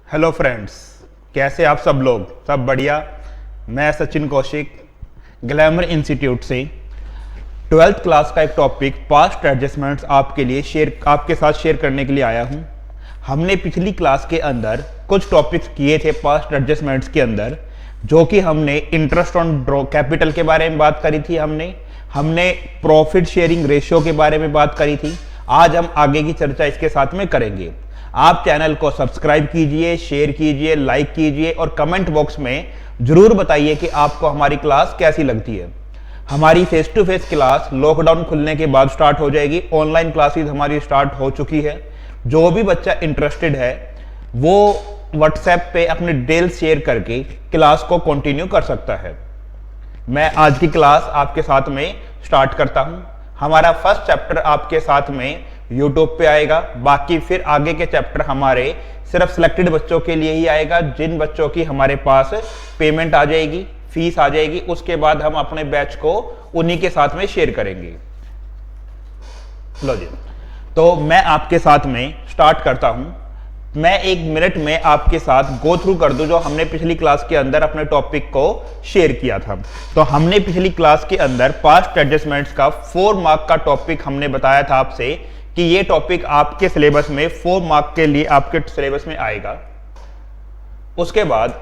Hello friends, कैसे आप सब लोग? सब बढ़िया। मैं सचिन कौशिक ग्लैमर इंस्टीट्यूट से 12th क्लास का एक टॉपिक पास्ट एडजस्टमेंट्स आपके साथ शेयर करने के लिए आया हूं। हमने पिछली क्लास के अंदर कुछ टॉपिक्स किए थे पास्ट एडजस्टमेंट्स के अंदर, जो कि हमने इंटरेस्ट ऑन कैपिटल के बारे में बात करी थी, हमने प्रॉफिट शेयरिंग रेशियो के बारे में बात करी थी। आज हम आगे की चर्चा इसके साथ में करेंगे। आप चैनल को सब्सक्राइब कीजिए, शेयर कीजिए, लाइक कीजिए और कमेंट बॉक्स में जरूर बताइए कि आपको हमारी क्लास कैसी लगती है। हमारी face to face class lockdown खुलने के बाद स्टार्ट हो जाएगी। ऑनलाइन क्लासेस हमारी स्टार्ट हो चुकी है। जो भी बच्चा इंटरेस्टेड है वो व्हाट्सएप पे अपने डिटेल्स शेयर करके क्लास को कंटिन्यू कर सकता है। मैं आज की क्लास आपके साथ में स्टार्ट करता हूं। हमारा फर्स्ट चैप्टर आपके साथ में यूट्यूब पे आएगा। बाकी फिर आगे के चैप्टर हमारे सिर्फ सिलेक्टेड बच्चों के लिए ही आएगा, जिन बच्चों की हमारे पास पेमेंट आ जाएगी, फीस आ जाएगी। उसके बाद हम अपने बैच को उन्हीं के साथ में शेयर करेंगे। लो जी, तो मैं आपके साथ में स्टार्ट करता हूं। मैं 1 मिनट में आपके साथ गो थ्रू कर दूं जो हमने पिछली क्लास के अंदर अपने टॉपिक को शेयर किया था। तो हमने पिछली क्लास के अंदर पास्ट एडजस्टमेंट्स का 4 मार्क का टॉपिक हमने बताया था आपसे कि ये टॉपिक आपके सिलेबस में 4 मार्क के लिए आपके सिलेबस में आएगा। उसके बाद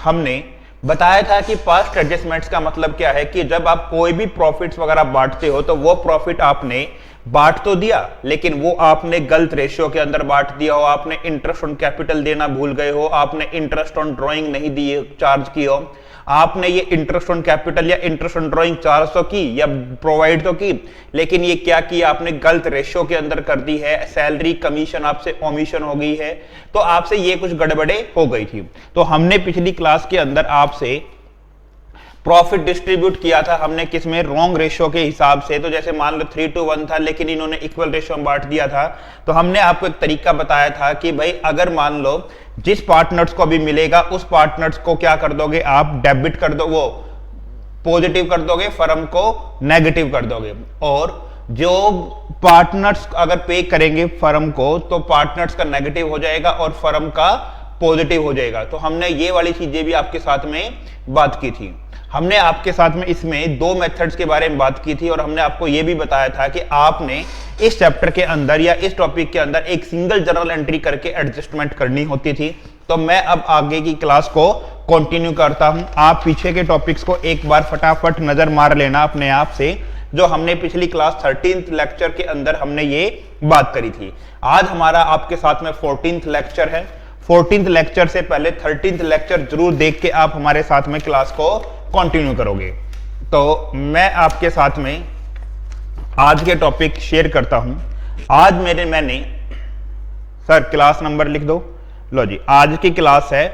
हमने बताया था कि पास्ट एडजस्टमेंट्स का मतलब क्या है कि जब आप कोई भी प्रॉफिट्स वगैरह बांटते हो तो वो प्रॉफिट आपने बांट तो दिया, लेकिन वो आपने गलत रेशियो के अंदर बांट दिया हो, आपने इंटरेस्ट ऑन कैपिटल देना भूल गए हो, आपने इंटरेस्ट ऑन ड्राइंग नहीं दिए, चार्ज की हो, आपने ये इंटरेस्ट ऑन कैपिटल या इंटरेस्ट ऑन ड्राइंग चार्ज तो की या प्रोवाइड तो की, लेकिन ये क्या किया आपने, गलत रेशियो के अंदर कर दी है। सैलरी कमीशन आपसे ओमिशन हो गई है, तो आपसे ये कुछ गड़बड़े हो गई थी। तो हमने पिछली क्लास के अंदर आपसे प्रॉफिट डिस्ट्रीब्यूट किया था हमने किसमें, रॉन्ग रेशियो के हिसाब से। तो जैसे मान लो 3:1 था, लेकिन इन्होंने इक्वल रेशियो में बांट दिया था। तो हमने आपको एक तरीका बताया था कि भाई अगर मान लो जिस पार्टनर्स को भी मिलेगा उस पार्टनर्स को क्या कर दोगे आप, डेबिट कर दो, वो पॉजिटिव कर दोगे, फर्म को नेगेटिव कर दोगे। और जो पार्टनर्स अगर पे करेंगे फर्म को तो पार्टनर्स का नेगेटिव हो जाएगा और फर्म का पॉजिटिव हो जाएगा। तो हमने ये वाली चीजें भी आपके साथ में बात की थी। हमने आपके साथ में इसमें 2 मेथड्स के बारे में बात की थी और हमने आपको यह भी बताया था कि आपने इस चैप्टर के अंदर या इस टॉपिक के अंदर एक सिंगल जर्नल एंट्री करके एडजस्टमेंट करनी होती थी। तो मैं अब आगे की क्लास को कंटिन्यू करता हूं। आप पीछे के टॉपिक्स को एक बार फटाफट नजर मार लेना अपने आप से, जो हमने पिछली क्लास 13th लेक्चर के अंदर हमने ये बात करी थी। आज हमारा आपके साथ में 14th लेक्चर है। 14th लेक्चर से पहले 13th लेक्चर जरूर देख के आप हमारे साथ में क्लास को कंटिन्यू करोगे। तो मैं आपके साथ में आज के टॉपिक शेयर करता हूं। आज मैंने सर क्लास नंबर लिख दो। लो जी, आज की क्लास है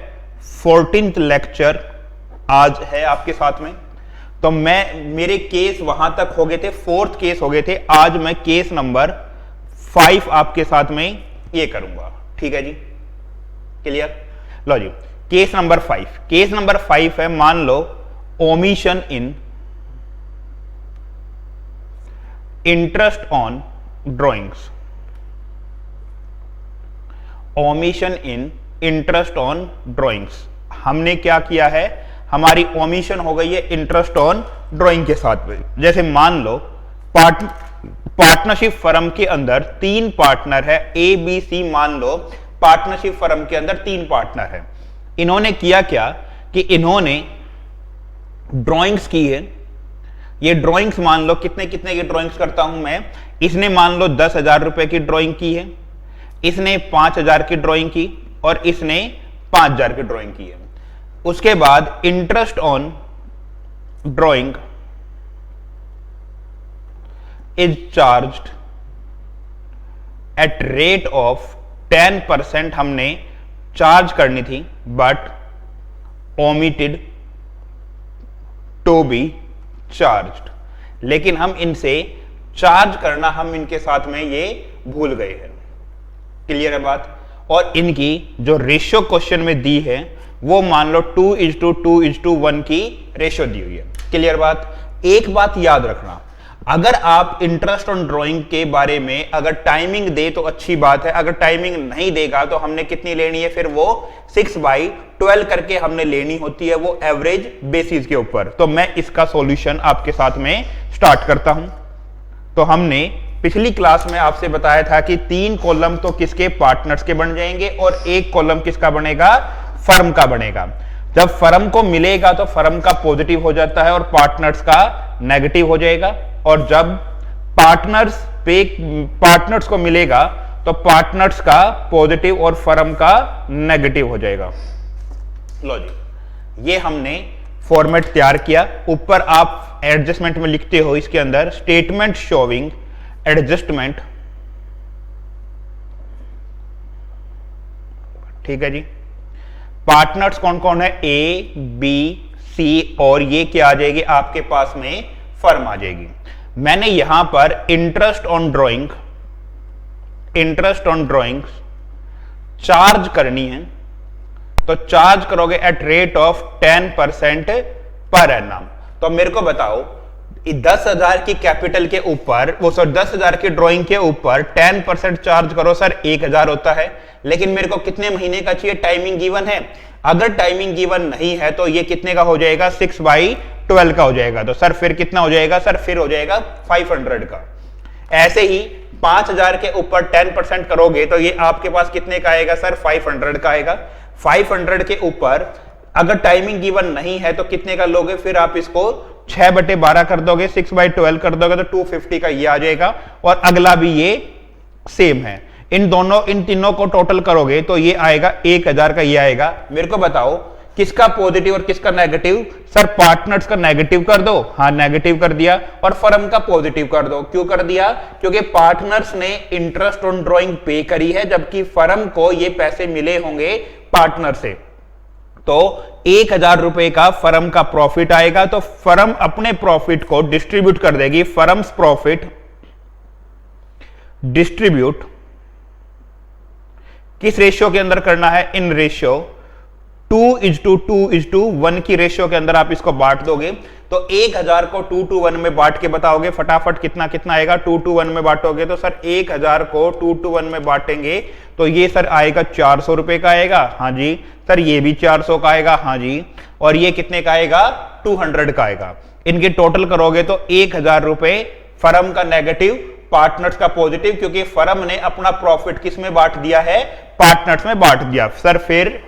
14th लेक्चर आज है आपके साथ में। तो मेरे केस वहां तक हो गए थे, 4th केस हो गए थे। आज मैं केस नंबर 5 आपके साथ में ये करूंगा। ठीक है जी, क्लियर? लो जी, केस नंबर 5। केस नंबर 5 है, मान लो omission in interest on drawings. Omission in interest on drawings. हमने क्या किया है, हमारी ओमिशन हो गई है इंटरेस्ट ऑन ड्राइंग के साथ में। जैसे मान लो पार्टनरशिप फर्म के अंदर 3 पार्टनर है, ए बी सी। मान लो पार्टनरशिप फर्म के अंदर 3 पार्टनर है। इन्होंने किया क्या कि इन्होंने ड्राइंग्स की है। ये ड्राइंग्स मान लो कितने कितने की ड्राइंग्स करता हूं मैं। इसने मान लो 10,000 रुपए की ड्राइंग की है, इसने 5,000 की ड्राइंग की और इसने 5,000 की ड्राइंग की है। उसके बाद interest on drawing is charged at rate of 10% हमने चार्ज करनी थी, but omitted to be charged. लेकिन हम इनसे चार्ज करना हम इनके साथ में ये भूल गए हैं। क्लियर है बात? और इनकी जो रेशियो क्वेश्चन में दी है वो मान लो 2:2:1 की रेशियो दी हुई है। क्लियर बात? एक बात याद रखना, अगर आप इंटरेस्ट ऑन ड्राइंग के बारे में अगर टाइमिंग दे तो अच्छी बात है, अगर टाइमिंग नहीं देगा तो हमने कितनी लेनी है, फिर वो 6/12 करके हमने लेनी होती है, वो एवरेज बेसिस के ऊपर। तो मैं इसका सॉल्यूशन आपके साथ में स्टार्ट करता हूं। तो हमने पिछली क्लास में आपसे बताया था कि 3 कॉलम तो किसके, पार्टनर्स के बन जाएंगे और 1 कॉलम किसका बनेगा, फर्म का बनेगा। जब फर्म को मिलेगा तो फर्म का पॉजिटिव हो जाता है और पार्टनर्स का नेगेटिव हो जाएगा, और जब पार्टनर्स को मिलेगा तो पार्टनर्स का पॉजिटिव और फर्म का नेगेटिव हो जाएगा। लो जी, ये हमने फॉर्मेट तैयार किया। ऊपर आप एडजस्टमेंट में लिखते हो, इसके अंदर स्टेटमेंट शोविंग एडजस्टमेंट, ठीक है जी। पार्टनर्स कौन कौन है, ए बी सी, और ये क्या आ जाएगी आपके पास में, फर्म आ जाएगी। मैंने यहां पर इंटरेस्ट ऑन ड्राइंग चार्ज करनी है, तो चार्ज करोगे eight rate of 10% per annum. तो मेरे को बताओ 10,000 की कैपिटल के ऊपर, वो सर 10,000 की ड्राइंग के ऊपर 10% चार्ज करो सर 1,000 होता है, लेकिन मेरे को कितने महीने का चाहिए, टाइमिंग गिवन है। अगर टाइमिंग गिवन नहीं है तो ये कितने का हो जाएगा, 6/12 का हो जाएगा। तो सर फिर कितना हो जाएगा, सर फिर हो जाएगा 500 का। ऐसे ही 5,000 के ऊपर 10% करोगे तो ये आपके पास कितने का आएगा, सर 500 का आएगा। 500 के ऊपर अगर टाइमिंग गिवन नहीं है तो कितने का लोगे, फिर आप इसको 6/12 कर दोगे, 6/12 कर दोगे तो 250 का ये आ जाएगा, और अगला भी ये सेम है। इन तीनों को टोटल करोगे तो ये आएगा 1,000 का, ये आएगा। मेरे को बताओ किसका पॉजिटिव और किसका नेगेटिव, सर पार्टनर्स का नेगेटिव कर दो, हाँ नेगेटिव कर दिया, और फर्म का पॉजिटिव कर दो। क्यों कर दिया, क्योंकि पार्टनर्स ने इंटरेस्ट ऑन ड्राइंग पे करी है, जबकि फर्म को ये पैसे मिले होंगे पार्टनर से। तो 1,000 रुपए का फर्म का प्रॉफिट आएगा, तो फर्म अपने प्रॉफिट को डिस्ट्रीब्यूट कर देगी। फर्म्स प्रॉफिट डिस्ट्रीब्यूट किस रेशियो के अंदर करना है, इन रेशियो 2:1 की रेशियो के अंदर आप इसको बांट दोगे। तो 1,000 को 2:1 में बांट के बताओगे फटाफट कितना कितना आएगा, 2:1 में बांटोगे तो सर 1,000 को 2:1 में बांटेंगे तो ये सर आएगा 400 रुपए का आएगा, हाँ जी। सर ये भी 400 का आएगा, हाँ जी। और ये कितने का आएगा, 200 का आएगा। इनके टोटल करोगे तो 1,000 रुपए फर्म का नेगेटिव, पार्टनर्स का पॉजिटिव, क्योंकि फर्म ने अपना प्रॉफिट किस में बांट दिया है, पार्टनर्स में बांट दिया। सर फिर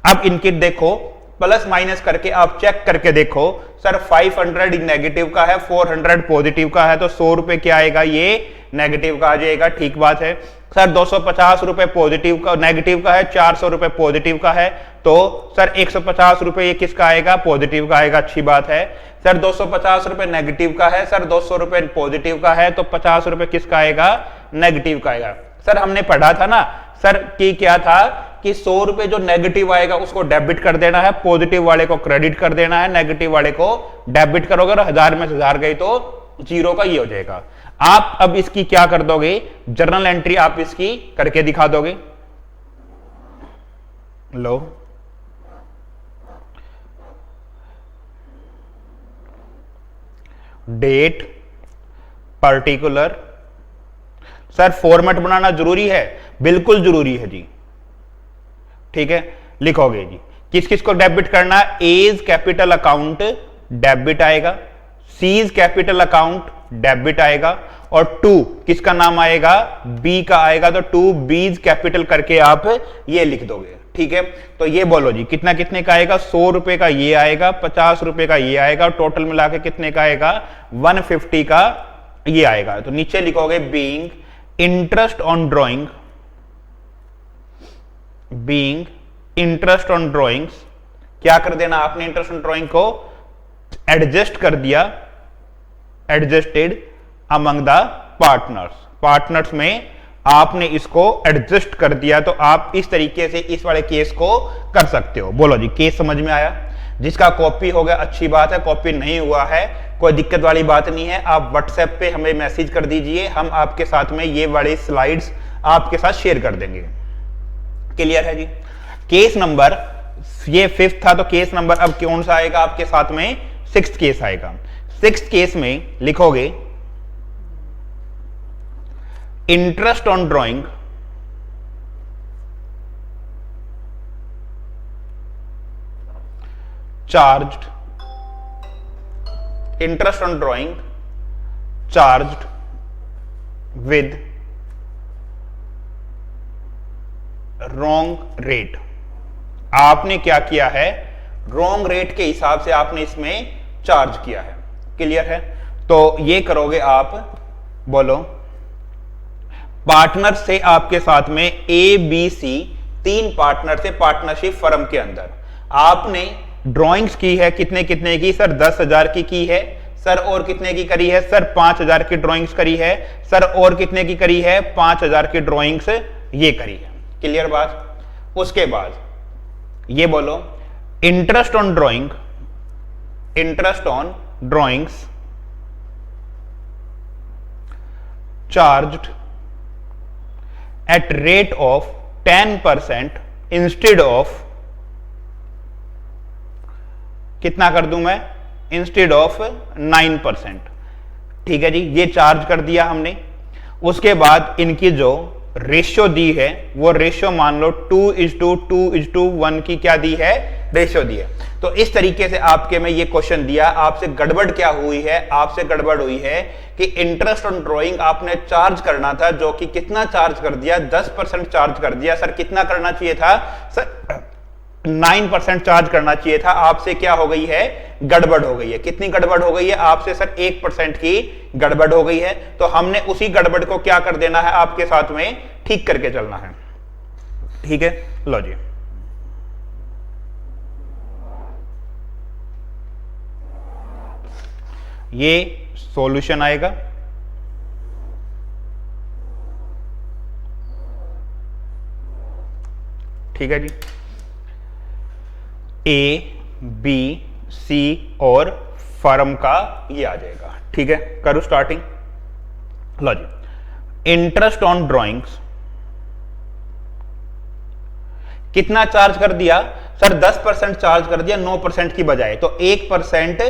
अब इनके देखो प्लस माइनस करके आप चेक करके देखो, सर 500 नेगेटिव का है, 400 पॉजिटिव का है, तो 100 रुपए क्या आएगा, ये नेगेटिव का आ जाएगा, ठीक बात है। सर 250 रुपए पॉजिटिव का, नेगेटिव का है, 400 रुपए पॉजिटिव का है, तो सर 150 रुपए ये किसका आएगा, पॉजिटिव का आएगा, अच्छी बात है। सर 250 रुपए नेगेटिव का है, सर 200 रुपए पॉजिटिव का है, तो 50 रुपए किसका आएगा, नेगेटिव का आएगा। सर हमने पढ़ा था ना सर कि क्या था कि 100 रुपए जो नेगेटिव आएगा उसको डेबिट कर देना है, पॉजिटिव वाले को क्रेडिट कर देना है, नेगेटिव वाले को डेबिट करोगे और 1000 में से 1000 गई तो 0 का ये हो जाएगा। आप अब इसकी क्या कर दोगे, जर्नल एंट्री आप इसकी करके दिखा दोगे। लो डेट पर्टिकुलर, सर फॉर्मेट बनाना जरूरी है, बिल्कुल जरूरी है जी, ठीक है। लिखोगे जी किस किस को डेबिट करना, एज कैपिटल अकाउंट डेबिट आएगा, सीज कैपिटल अकाउंट डेबिट आएगा, और 2 किसका नाम आएगा, बी का आएगा, तो 2 बीज कैपिटल करके आप ये लिख दोगे, ठीक है। तो ये बोलो जी कितना कितने का आएगा, 100 रुपए का ये आएगा, 50 रुपए का ये आएगा, टोटल मिला के कितने का आएगा, 150 का ये आएगा। तो नीचे लिखोगे being interest on drawing, being interest on drawings, क्या कर देना आपने, इंटरेस्ट ऑन ड्राइंग को एडजस्ट कर दिया, adjusted among the partners, partners में आपने इसको एडजस्ट कर दिया। तो आप इस तरीके से इस वाले केस को कर सकते हो। बोलो जी केस समझ में आया, जिसका कॉपी हो गया अच्छी बात है, कॉपी नहीं हुआ है कोई दिक्कत वाली बात नहीं है, आप व्हाट्सएप पे हमें मैसेज कर दीजिए, हम आपके साथ में ये वाली स्लाइड्स आपके साथ शेयर कर देंगे। क्लियर है जी। केस नंबर ये 5th था, तो केस नंबर अब कौन सा आएगा आपके साथ में, 6th केस आएगा। 6th केस में लिखोगे interest on drawing charged, interest on drawing charged with wrong rate. आपने क्या किया है, रॉन्ग रेट के हिसाब से आपने इसमें चार्ज किया है। क्लियर है? तो ये करोगे आप, बोलो, पार्टनर से आपके साथ में ए बी सी 3 पार्टनर से पार्टनरशिप फर्म के अंदर आपने ड्राइंग्स की है, कितने कितने की सर? 10,000 की है सर। और कितने की करी है सर? 5,000 की ड्राइंग्स करी है सर। और कितने की करी है? 5,000 की ड्राइंग्स ये करी है। क्लियर बात? उसके बाद ये बोलो, interest on drawing, interest on drawings charged at rate of 10% instead of, कितना कर दूं मैं? Instead of 9%। ठीक है जी, ये चार्ज कर दिया हमने। उसके बाद इनकी जो रेशियो दी है वो रेशियो मान लो 2:2:1 की क्या दी है? रेशियो दी है। तो इस तरीके से आपके में ये क्वेश्चन दिया, आपसे गड़बड़ क्या हुई है? आपसे गड़बड़ हुई है कि इंटरेस्ट ऑन ड्राइंग आपने चार्ज करना था, जो कि कितना चार्ज कर दिया? 10% चार्ज कर दिया। सर कितना करना चाहिए था? सर 9% चार्ज करना चाहिए था। आपसे क्या हो गई है? गड़बड़ हो गई है। कितनी गड़बड़ हो गई है? आपसे सर 1% की गड़बड़ हो गई है। तो हमने उसी गड़बड़ को क्या कर देना है? आपके साथ में ठीक करके चलना है। ठीक है, लो जी, ये सॉल्यूशन आएगा। ठीक है जी, ए बी सी और फर्म का ये आ जाएगा। ठीक है, करूं स्टार्टिंग। लो जी, इंटरेस्ट ऑन ड्राइंग्स कितना चार्ज कर दिया सर? 10% चार्ज कर दिया 9% की बजाय। तो 1%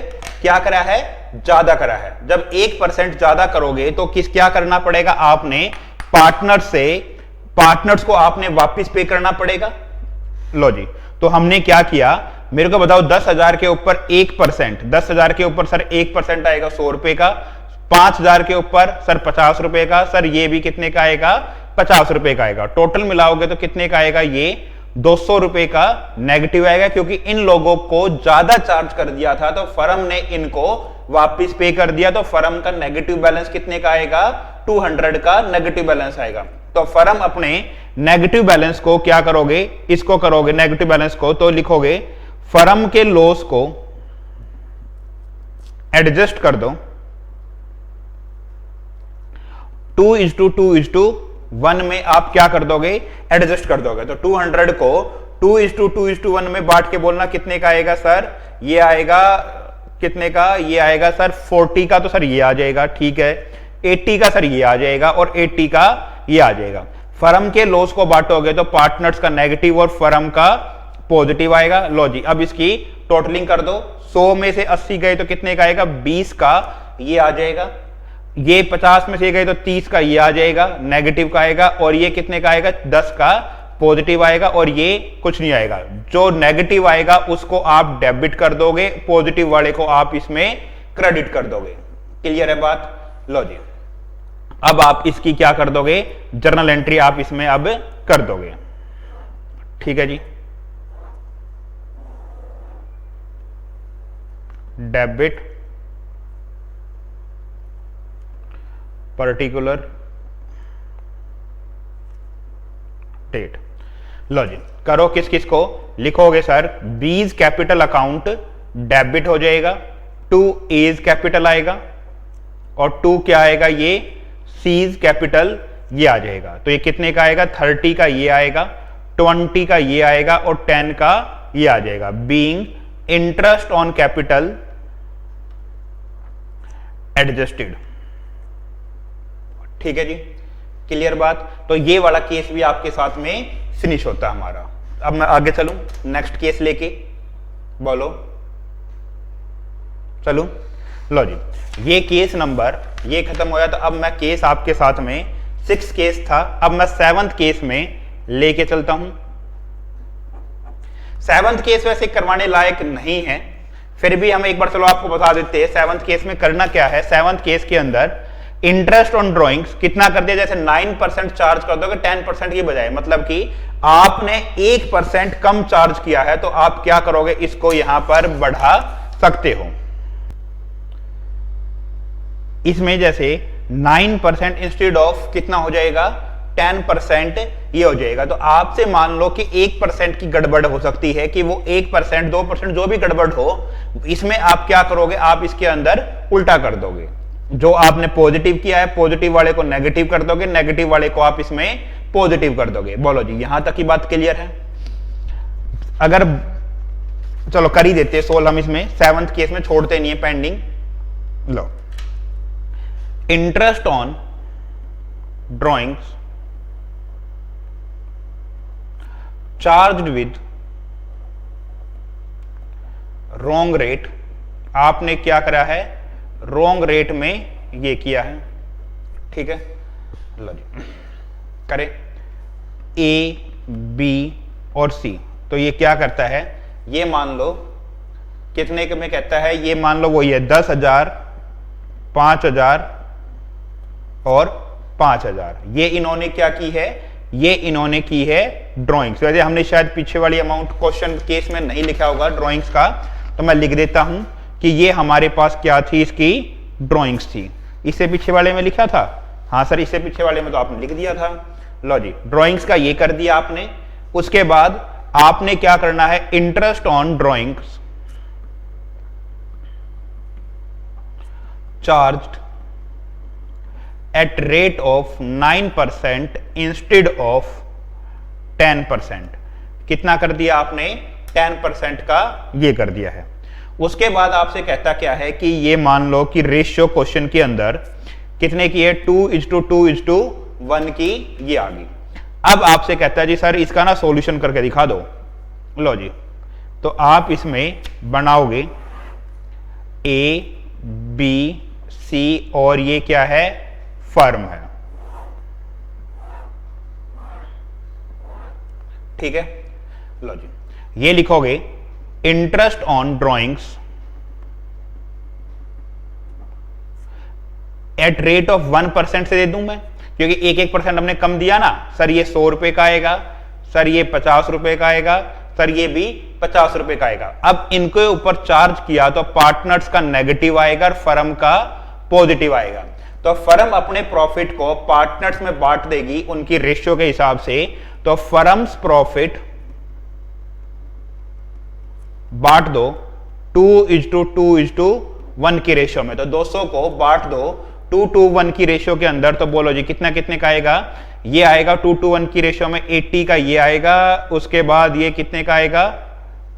क्या करा है? ज्यादा करा है। जब 1% ज्यादा करोगे तो क्या करना पड़ेगा? आपने पार्टनर्स को आपने वापस पे करना पड़ेगा। लो जी, तो हमने क्या किया, मेरे को बताओ, 10,000 के ऊपर 1%, 10,000 के ऊपर सर 1% आएगा 100 रुपए का। 5,000 के ऊपर सर 50 रुपए का। सर ये भी कितने का आएगा? 50 रुपए का आएगा। टोटल मिलाओगे तो कितने का आएगा? ये 200 रुपए का नेगेटिव आएगा, क्योंकि इन लोगों को ज्यादा चार्ज कर दिया था तो फर्म ने इनको वापस पे कर दिया। तो फर्म का नेगेटिव बैलेंस कितने का आएगा? 200 का नेगेटिव बैलेंस आएगा। तो फर्म अपने नेगेटिव बैलेंस को क्या करोगे? इसको करोगे नेगेटिव बैलेंस को, तो लिखोगे फर्म के लॉस को एडजस्ट कर दो 2:2:1 में। आप क्या कर दोगे? एडजस्ट कर दोगे। तो 200 को 2:2:1 में बांट के बोलना कितने का आएगा सर? ये आएगा कितने का? ये आएगा सर 40 का। तो सर ये आ जाएगा। ठीक है, 80 का सर ये आ जाएगा और 80 का ये आ जाएगा। फर्म के लॉस को बांटोगे तो पार्टनर्स का नेगेटिव और फर्म का पॉजिटिव आएगा। लो जी, अब इसकी टोटलिंग कर दो। 100 में से 80 गए तो कितने का आएगा? 20 का ये आ जाएगा। ये 50 में से गए तो 30 का ये आ जाएगा, नेगेटिव का आएगा। और ये कितने का आएगा? 10 का पॉजिटिव आएगा। और ये कुछ नहीं आएगा। जो नेगेटिव आएगा उसको आप डेबिट कर दोगे, पॉजिटिव वाले को आप इसमें क्रेडिट कर दोगे। क्लियर है बात? लो जी, अब आप इसकी क्या कर दोगे? जर्नल एंट्री आप इसमें अब कर दोगे। ठीक है जी, डेबिट पर्टिकुलर डेट। लो जी, करो। किस किस को लिखोगे सर? बीज कैपिटल अकाउंट डेबिट हो जाएगा, टू एज कैपिटल आएगा और टू क्या आएगा? ये सीज कैपिटल ये आ जाएगा। तो ये कितने का आएगा? 30 का ये आएगा, 20 का ये आएगा और 10 का ये आ जाएगा। Being interest on capital adjusted. ठीक है जी, क्लियर बात? तो ये वाला केस भी आपके साथ में फिनिश होता है हमारा। अब मैं आगे चलूं नेक्स्ट केस लेके, बोलो चलूं। लो जी, ये केस नंबर ये खत्म हो गया। तो अब मैं केस आपके साथ में 6 केस था, अब मैं 7th केस में लेके चलता हूं। 7th केस वैसे करवाने लायक नहीं है, फिर भी हम एक बार चलो आपको बता देते हैं 7th केस में करना क्या है। 7th केस के अंदर इंटरेस्ट ऑन ड्रॉइंग्स कितना कर दिया, जैसे 9% चार्ज कर दोगे 10% की बजाय, मतलब कि आपने 1% कम चार्ज किया है, तो आप क्या करोगे, इसको यहां पर बढ़ा सकते हो। इसमें जैसे 9% इंस्टेड ऑफ कितना हो जाएगा, 10% ये हो जाएगा। तो आपसे मान लो कि 1% की गड़बड़ हो सकती है, कि वो 1% 2% जो भी गड़बड़ हो, इसमें आप क्या करोगे, आप इसके अंदर उल्टा कर दोगे। जो आपने पॉजिटिव किया है, पॉजिटिव वाले को नेगेटिव कर दोगे, नेगेटिव वाले को आप इसमें पॉजिटिव कर दोगे। बोलो जी, यहां तक की बात क्लियर है? अगर चलो कर ही देते सोल्व हम इसमें, 7th केस में छोड़ते नहीं है pending. Low, interest on drawings charged with wrong rate, आपने क्या करा है, रॉन्ग रेट में ये किया है, ठीक है। लो जी, करें ए बी और सी, तो ये क्या करता है, ये मान लो कितने के में कहता है, ये मान लो वही है 10,000, 5,000 और 5,000। ये इन्होंने क्या की है, ये इन्होंने की है ड्राइंग्स। वैसे हमने शायद पीछे वाली अमाउंट क्वेश्चन केस में नहीं लिखा होगा ड्राइंग्स का, तो मैं लिख देता हूं कि ये हमारे पास क्या थी, इसकी ड्राइंग्स थी। इससे पीछे वाले में लिखा था, हाँ सर इससे पीछे वाले में तो आपने लिख दिया था। लो जी, ड्राइंग्स का ये कर दिया आपने। उसके बाद आपने क्या करना है, interest on drawings charged at rate of 9% instead of 10%। कितना कर दिया आपने, 10% का ये कर दिया है। उसके बाद आपसे कहता क्या है कि ये मान लो कि रेशियो क्वेश्चन के अंदर कितने की है, 2:2:1 की ये आ गई। अब आपसे कहता है जी सर इसका ना सॉल्यूशन करके दिखा दो। लो जी, तो आप इसमें बनाओगे ए बी सी और ये क्या है, फर्म है, ठीक है। लो जी, ये लिखोगे interest on drawings eight rate of 1% से दे दूं मैं, क्योंकि 1% हमने कम दिया ना। सर ये 100 रुपए का आएगा, सर ये 50 रुपए का आएगा, सर ये भी 50 रुपए का आएगा। अब इनके ऊपर चार्ज किया तो पार्टनर्स का नेगेटिव आएगा और फर्म का पॉजिटिव आएगा। तो फर्म अपने प्रॉफिट को पार्टनर्स में बांट देगी उनकी रेशियो के हिसाब से। तो फर्म्स प्रॉफिट बांट दो 2:2:1 की रेशियो में। तो 200 को बांट दो 2:1 की रेशियो के अंदर। तो बोलो जी कितना कितने का आएगा, ये आएगा 2:1 की रेशियो में 80 का ये आएगा। उसके बाद ये कितने का आएगा,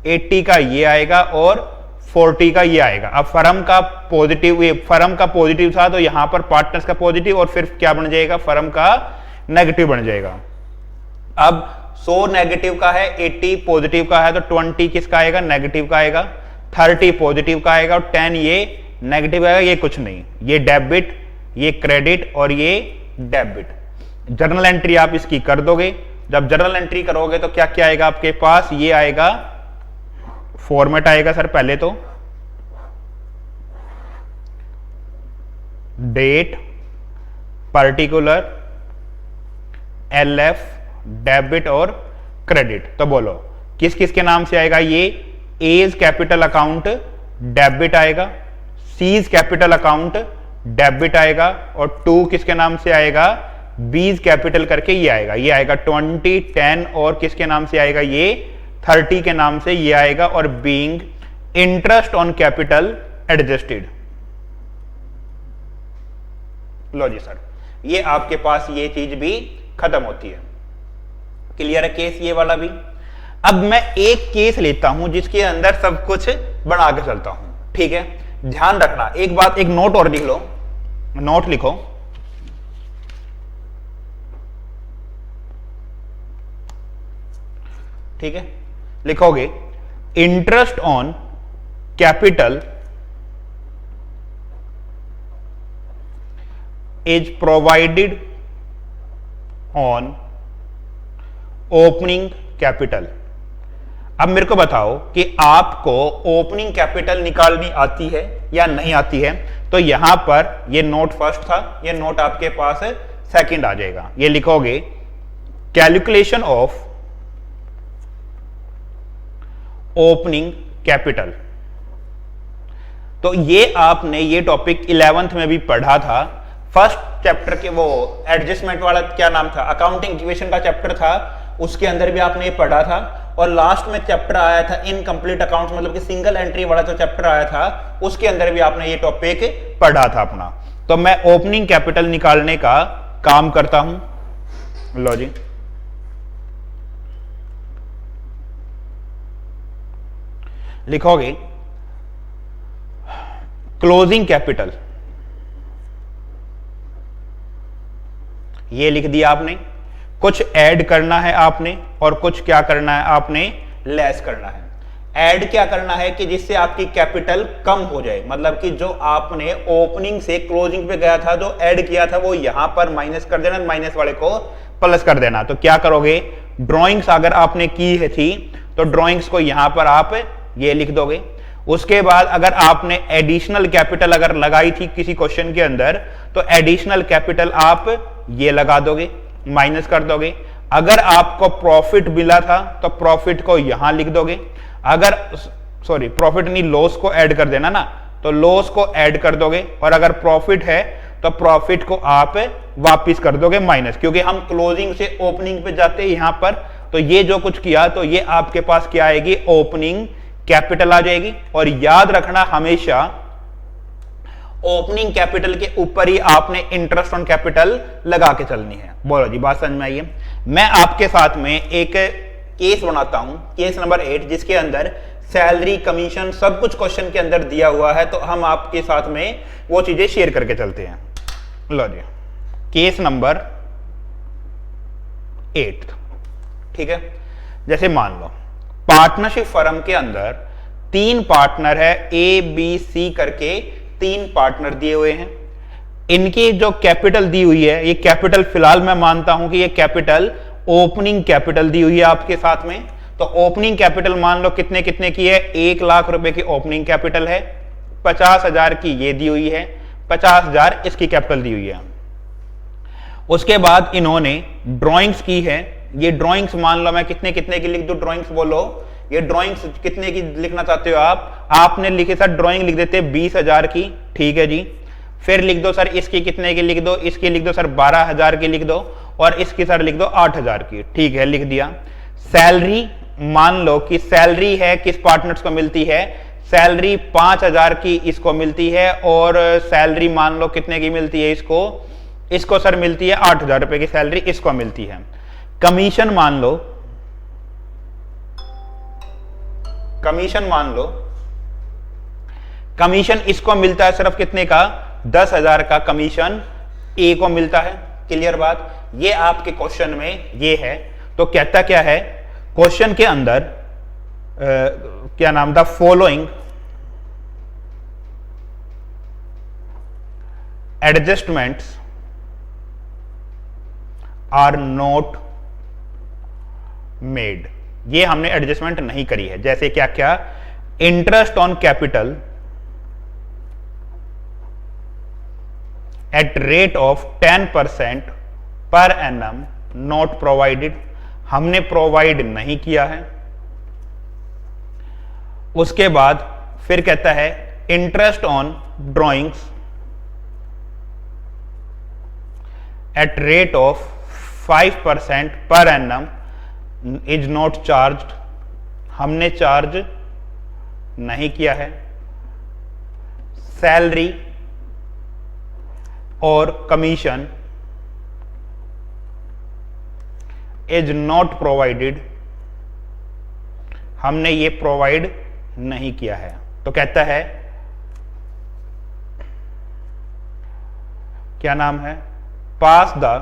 80 का ये आएगा और 40 का ये आएगा। अब फर्म का पॉजिटिव, ये फर्म का पॉजिटिव था तो यहां पर पार्टनर्स का पॉजिटिव और फिर क्या बन जाएगा, फर्म का नेगेटिव बन जाएगा। अब 100 नेगेटिव का है, 80 पॉजिटिव का है, तो 20 किसका आएगा, नेगेटिव का आएगा, 30 पॉजिटिव का आएगा और 10 ये नेगेटिव आएगा। ये कुछ नहीं, ये डेबिट, ये क्रेडिट और ये डेबिट। जर्नल एंट्री आप इसकी कर दोगे। जब जर्नल एंट्री करोगे तो क्या क्या आएगा आपके पास, ये आएगा फॉर्मेट आएगा सर पहले तो डेट, पर्टिकुलर, एलएफ, डेबिट और क्रेडिट। तो बोलो किस किस के नाम से आएगा, ये एज कैपिटल अकाउंट डेबिट आएगा, सीज कैपिटल अकाउंट डेबिट आएगा और 2 किसके नाम से आएगा, बीज कैपिटल करके ये आएगा। ये आएगा 20, 10 और किसके नाम से आएगा, ये 30 के नाम से ये आएगा। और being interest on capital adjusted. लो जी सर, ये आपके पास ये चीज भी खत्म होती है। क्लियर है केस ये वाला भी। अब मैं एक केस लेता हूं जिसके अंदर सब कुछ बना के चलता हूं, ठीक है। ध्यान रखना एक बात, एक नोट और लिख लो, नोट लिखो। ठीक है, लिखोगे interest on capital is provided on opening capital. अब मेरे को बताओ कि आपको ओपनिंग कैपिटल निकालनी आती है या नहीं आती है। तो यहां पर ये नोट फर्स्ट था, ये नोट आपके पास सेकंड आ जाएगा। ये लिखोगे कैलकुलेशन ऑफ ओपनिंग कैपिटल। तो ये आपने ये टॉपिक 11th में भी पढ़ा था। फर्स्ट चैप्टर के वो एडजस्टमेंट वाला क्या नाम था, अकाउंटिंग इक्वेशन का चैप्टर था, उसके अंदर भी आपने ये पढ़ा था। और लास्ट में चैप्टर आया था इनकम्प्लीट अकाउंट, मतलब कि सिंगल एंट्री वाला जो चैप्टर आया था उसके अंदर भी आपने ये टॉपिक पढ़ा था अपना। तो मैं ओपनिंग कैपिटल निकालने का काम करता हूं। लो जी, लिखोगे क्लोजिंग कैपिटल, ये लिख दिया आपने। कुछ ऐड करना है आपने और कुछ क्या करना है आपने, लेस करना है। ऐड क्या करना है कि जिससे आपकी कैपिटल कम हो जाए, मतलब कि जो आपने ओपनिंग से क्लोजिंग पे गया था, जो ऐड किया था वो यहां पर माइनस कर देना, माइनस वाले को प्लस कर देना। तो क्या करोगे, ड्रॉइंग्स अगर आपने की है थी तो ड्रॉइंग्स को यहां पर आप ये लिख दोगे। उसके बाद अगर आपने एडिशनल कैपिटल अगर लगाई थी किसी क्वेश्चन के अंदर तो एडिशनल कैपिटल आप ये लगा दोगे, माइनस कर दोगे। अगर आपको प्रॉफिट मिला था तो प्रॉफिट को यहां लिख दोगे। अगर सॉरी प्रॉफिट नहीं, लॉस को ऐड कर देना ना, तो लॉस को ऐड कर दोगे। और अगर प्रॉफिट है तो प्रॉफिट को आप वापिस कर दोगे माइनस, क्योंकि हम क्लोजिंग से ओपनिंग पे जाते हैं यहां पर। तो ये जो कुछ किया तो ये आपके पास क्या आएगी, ओपनिंग कैपिटल आ जाएगी। और याद रखना हमेशा ओपनिंग कैपिटल के ऊपर ही आपने इंटरेस्ट ऑन कैपिटल लगा के चलनी है। बोलो जी, बात समझ में आई है। मैं आपके साथ में एक केस बनाता हूं, केस नंबर 8, जिसके अंदर सैलरी, कमीशन सब कुछ क्वेश्चन के अंदर दिया हुआ है। तो हम आपके साथ में वो चीजें शेयर करके चलते हैं। लो जी, केस नंबर 8, ठीक है। जैसे मान लो पार्टनरशिप फर्म के अंदर 3 पार्टनर है, ए बी सी करके 3 पार्टनर दिए हुए हैं। इनकी जो कैपिटल दी हुई है, ये कैपिटल फिलहाल मैं मानता हूं कि ये कैपिटल ओपनिंग कैपिटल दी हुई है आपके साथ में। तो ओपनिंग कैपिटल मान लो कितने कितने की है, 1 लाख रुपए की ओपनिंग कैपिटल है, 50,000 की ये दी हुई है, 50,000 इसकी कैपिटल दी हुई है। उसके बाद इन्होंने ड्राइंग्स की है। ये ड्राइंग्स मान लो मैं कितने कितने की लिख दूं, ड्राइंग्स बोलो, ये ड्राइंग्स कितने की लिखना चाहते हो आप, आपने लिखे सर ड्राइंग लिख देते 20,000 की, ठीक है जी। फिर लिख दो सर इसकी कितने की लिख दो, इसकी लिख दो सर 12,000 की लिख दो, और इसकी सर लिख दो 8,000 की, ठीक है, लिख दिया। सैलरी मान लो कि सैलरी है किस पार्टनर्स को मिलती है, सैलरी 5,000 की इसको मिलती है, और सैलरी मान लो कितने की मिलती है इसको सर मिलती है 8,000 रुपए की सैलरी इसको मिलती है। कमीशन मान लो, कमीशन इसको मिलता है सिर्फ कितने का, 10,000 का कमीशन ए को मिलता है। क्लियर बात, ये आपके क्वेश्चन में ये है। तो कहता क्या है क्वेश्चन के अंदर, क्या नाम था, following adjustments are not made. ये हमने एडजस्टमेंट नहीं करी है। जैसे क्या क्या, interest on capital at rate of 10% per annum not provided, हमने प्रोवाइड नहीं किया है। उसके बाद फिर कहता है interest on drawings at rate of 5% per annum is not charged, हमने चार्ज नहीं किया है। सैलरी और कमीशन इज नॉट प्रोवाइडेड, हमने ये प्रोवाइड नहीं किया है। तो कहता है क्या नाम है, pass the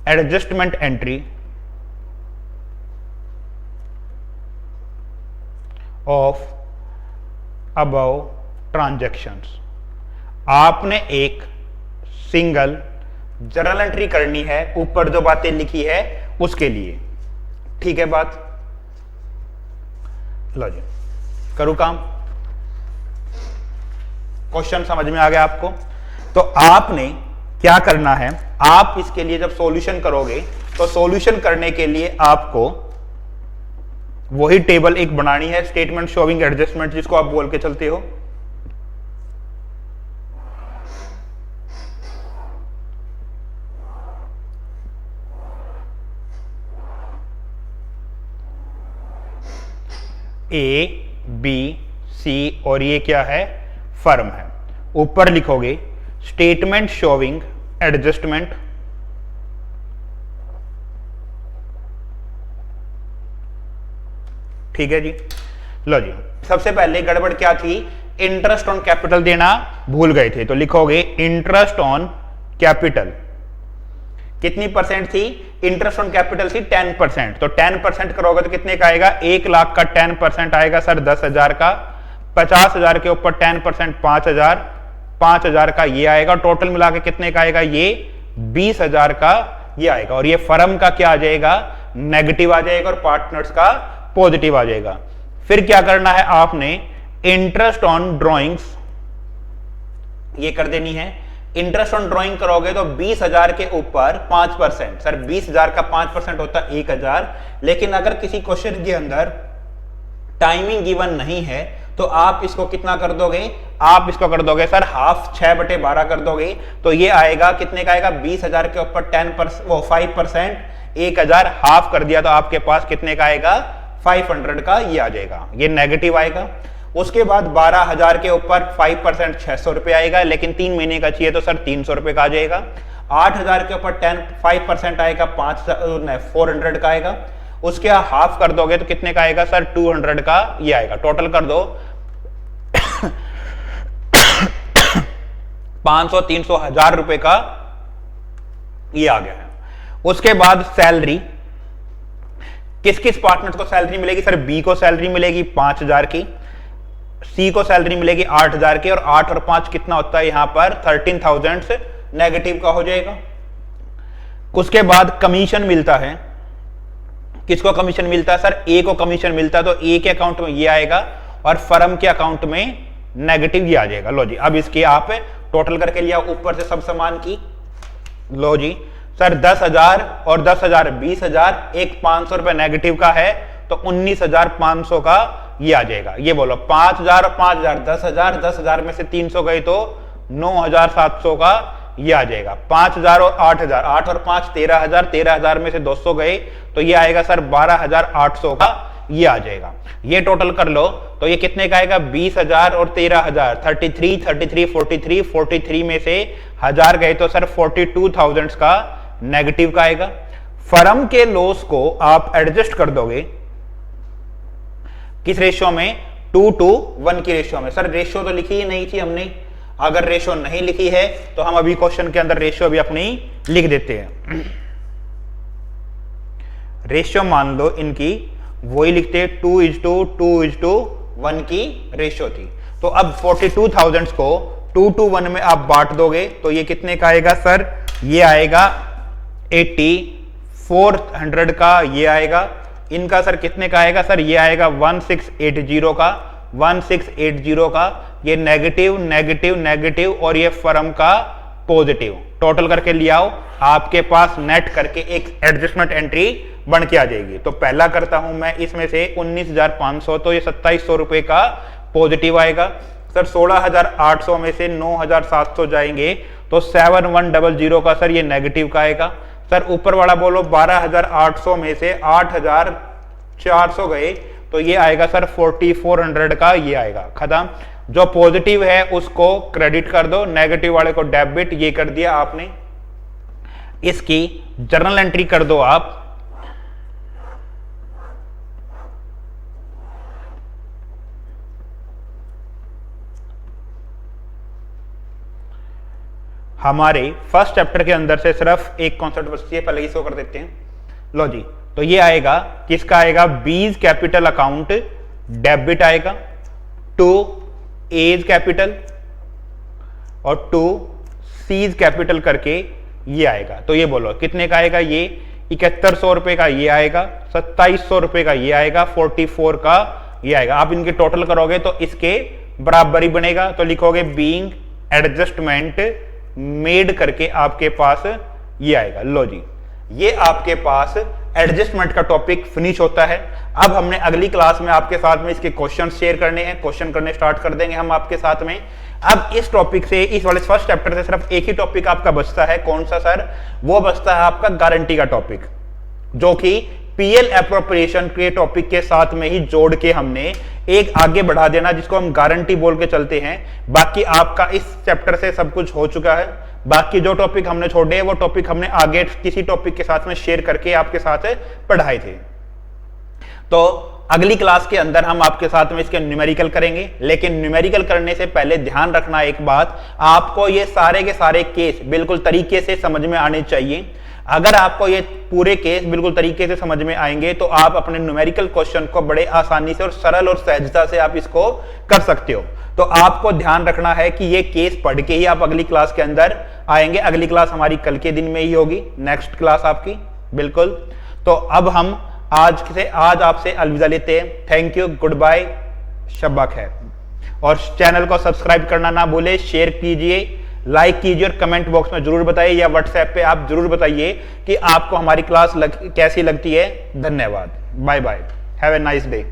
adjustment entry of above transactions. आपने एक सिंगल जर्नल एंट्री करनी है ऊपर जो बातें लिखी है उसके लिए। ठीक है बात, लो जी करूं काम। क्वेश्चन समझ में आ गया आपको? तो आपने क्या करना है, आप इसके लिए जब सॉल्यूशन करोगे तो सॉल्यूशन करने के लिए आपको वही टेबल एक बनानी है, स्टेटमेंट शोइंग एडजस्टमेंट जिसको आप बोल के चलते हो। ए बी सी और ये क्या है, फर्म है। ऊपर लिखोगे स्टेटमेंट शोइंग एडजस्टमेंट, ठीक है जी। लो जी, सबसे पहले गड़बड़ क्या थी, इंटरेस्ट ऑन कैपिटल देना भूल गए थे, तो लिखोगे इंटरेस्ट ऑन कैपिटल। कितनी परसेंट थी? इंटरेस्ट ऑन कैपिटल थी 10%, तो 10% करोगे तो कितने का आएगा, 1 लाख का 10% आएगा सर 10,000 का। 50,000 के ऊपर 10% 5,000, 5,000 का ये आएगा। टोटल मिला के कितने का आएगा, ये 20,000 का ये आएगा। और ये फर्म का क्या आ जाएगा, नेगेटिव आ जाएगा, और पार्टनर्स का पॉजिटिव आ जाएगा। फिर क्या करना है आपने, इंटरेस्ट ऑन ड्रॉइंग्स ये कर देनी है। इंटरेस्ट ऑन ड्रॉइंग करोगे तो 20,000 के ऊपर 5%, सर 20,000 का 5% होता है 1,000। लेकिन अगर किसी क्वेश्चन के अंदर टाइमिंग गिवन नहीं है तो आप इसको कितना कर दोगे, आप इसको कर दोगे सर हाफ, 6/12 कर दोगे, तो ये आएगा कितने का आएगा, 20,000 के ऊपर 10% वो 5%, 1,000 हाफ कर दिया तो आपके पास कितने का आएगा, 500 का ये आ जाएगा, ये नेगेटिव आएगा। उसके बाद 12,000 के ऊपर 5% 600 रुपए आएगा, लेकिन 3 महीने का चाहिए तो सर 300 रुपए का आ जाएगा। 8,000 के ऊपर 5% आएगा, 400 का आएगा। उसके हाफ कर दोगे तो कितने का आएगा सर, 200 का ये आएगा। टोटल कर दो 500, 300, 1,000 रुपए का ये आ गया है। उसके बाद सैलरी, किस किस पार्टनर को सैलरी मिलेगी, सर बी को सैलरी मिलेगी 5,000 की, सी को सैलरी मिलेगी 8,000 की, और 8 और 5 कितना होता है यहां पर 13,000 से नेगेटिव का हो जाएगा। उसके बाद कमीशन मिलता है, किसको कमीशन मिलता है सर, ए को कमीशन मिलता है, तो ए के अकाउंट में ये आएगा और फर्म के अकाउंट में नेगेटिव ये आ जाएगा। लो जी, अब इसके आप टोटल करके लिया ऊपर से सब समान की। लो जी सर 10,000 और 10,000 20,000, एक 500 रुपए नेगेटिव का है तो 19,500 का ये आ जाएगा। ये बोलो 5,000 और 5,000 10,000, 10,000 में से 300 गए तो 9,700 का ये आ जाएगा। 5,000 और 8,000, 8 और 5 13,000, 13,000 में से 200 गए तो ये आएगा सर 12,800 का ये आ जाएगा। ये टोटल कर लो तो ये कितने का आएगा, 20,000 और 13,000, 33, 33, 43, 43 में से 1,000 गए तो सर 42,000 का नेगेटिव का आएगा। फर्म के लॉस को आप एडजस्ट कर दोगे किस रेशियो में, 2:1 की रेशियो में। सर रेशियो तो लिखी ही नहीं थी हमने, अगर रेशियो नहीं लिखी है तो हम अभी क्वेश्चन के अंदर रेशियो भी अपनी लिख देते हैं। रेशियो मान लो इनकी वही लिखते, 2:1 की रेशियो थी। तो अब 42,000 को 2:1 में आप बांट दोगे तो ये कितने का आएगा सर, ये आएगा 8400 का ये आएगा। इनका सर कितने का आएगा सर, ये आएगा 1680 का, 1680 का। ये नेगेटिव नेगेटिव नेगेटिव और ये फर्म का पॉजिटिव, टोटल करके ले आओ, आपके पास नेट करके एक एडजस्टमेंट एंट्री बन के आ जाएगी। तो पहला करता हूं मैं, इसमें से 19,500 तो ये 2,700 रुपए का पॉजिटिव आएगा। सर 16,800 में से 9,700 जाएंगे तो 7,100 का सर ये नेगेटिव का आएगा। सर ऊपर वाला बोलो 12,800 में से 8,400 गए तो ये आएगा सर 4,400 का ये आएगा। खत्म। जो पॉजिटिव है उसको क्रेडिट कर दो, नेगेटिव वाले को डेबिट, ये कर दिया आपने। इसकी जर्नल एंट्री कर दो आप। हमारे फर्स्ट चैप्टर के अंदर से सिर्फ एक कॉन्सेप्ट बचती है, पहले इसको कर देते हैं। लो जी, तो ये आएगा किसका आएगा, बीज कैपिटल अकाउंट डेबिट आएगा टू एज कैपिटल और टू सीज कैपिटल करके ये आएगा। तो ये बोलो कितने का आएगा, ये 7100 रुपए का ये आएगा, 2700 रुपए का ये आएगा, 44 का ये आएगा। आप इनके टोटल करोगे तो इसके बराबर ही बनेगा। तो लिखोगे बीइंग एडजस्टमेंट मेड करके आपके पास ये आएगा। लो जी, ये आपके पास एडजस्टमेंट का टॉपिक फिनिश होता है। अब हमने अगली क्लास में आपके साथ में इसके क्वेश्चन शेयर करने हैं, क्वेश्चन करने स्टार्ट कर देंगे हम आपके साथ में। अब इस टॉपिक से, इस वाले फर्स्ट चैप्टर से सिर्फ एक ही टॉपिक आपका बचता है। कौन सा सर? वो बचता है आपका गारंटी का टॉपिक, जो कि पीएल एप्रोप्रिएशन के टॉपिक के साथ में ही जोड़ के हमने एक आगे बढ़ा देना, जिसको हम गारंटी बोल के चलते हैं। बाकी आपका इस चैप्टर से सब कुछ हो चुका है। बाकी जो टॉपिक हमने छोड़े वो टॉपिक हमने आगे किसी टॉपिक के साथ में शेयर करके आपके साथ पढ़ाए थे। तो अगली क्लास के अंदर हम आपके साथ में इसके न्यूमेरिकल करेंगे। लेकिन न्यूमेरिकल करने से पहले ध्यान रखना एक बात, आपको ये सारे के सारे केस बिल्कुल तरीके से समझ में आने चाहिए। अगर आपको ये पूरे केस बिल्कुल तरीके से समझ में आएंगे तो आप अपने न्यूमेरिकल क्वेश्चन को बड़े आसानी से और सरल और सहजता से आप इसको कर सकते हो। तो आपको ध्यान रखना है कि ये केस पढ़ के ही आप अगली क्लास के अंदर आएंगे। अगली क्लास हमारी कल के दिन में ही होगी, नेक्स्ट क्लास आपकी, बिल्कुल। तो अब हम आज आपसे अलविदा लेते हैं। थैंक यू, गुड बाय, शब्बा खैर। और चैनल को सब्सक्राइब करना ना भूले, शेयर कीजिए, लाइक कीजिए और कमेंट बॉक्स में जरूर बताइए या व्हाट्सएप पे आप जरूर बताइए कि आपको हमारी क्लास कैसी लगती है। धन्यवाद, bye bye, have a nice day.